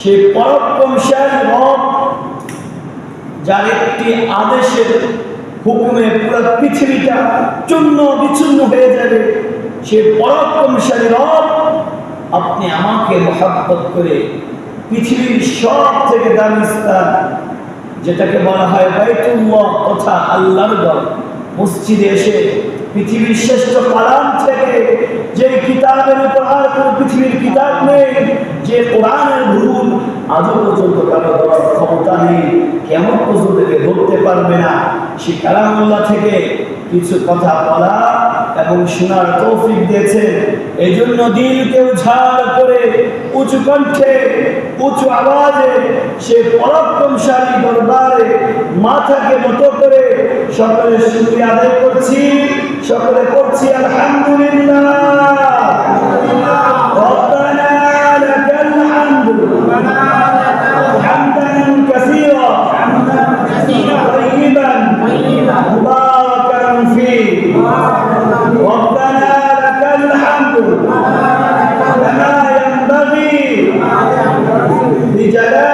সে পরাক্রমশালী রব, যার একটি আদেশের হুকুমে পুরো পৃথিবীটা চূর্ণ বিচূর্ণ হয়ে যাবে, সে পরাক্রমশালী রব আপনি আমাকে মহব্বত করে পৃথিবীর সব থেকে দামি স্থান, যেটাকে বলা হয় বাইতুল্লাহ তথা আল্লাহর ঘর, মসজিদে এসে পৃথিবীর শ্রেষ্ঠ কালাম থেকে, যে কিতাবের উপর আর কোনো পৃথিবীর কিতাব নেই, যে কোরআনের ভুল আজও পর্যন্ত কারো দেওয়ার ক্ষমতা নেই, কেমন পর্যন্ত ধরতে পারবে না, সে কালামুল্লাহ থেকে কিছু কথা বলা এবং শোনার তৌফিক দিয়েছেন। এই জন্য দিলকে উজাড় করে উঁচু কণ্ঠে উঁচু আওয়াজে সে পরাক্রমশালী দরবারে মাথাকে নত করে সকলে শুকরিয়া আদায় করছি, সকলে করছি আলহামদুলিল্লাহ। রব্বানা লাকাল হামদু হামদান কাসীরা তাইয়িবান মুবারাকান ফীহি। ربنا لك الحمد كما ينبغي لجلال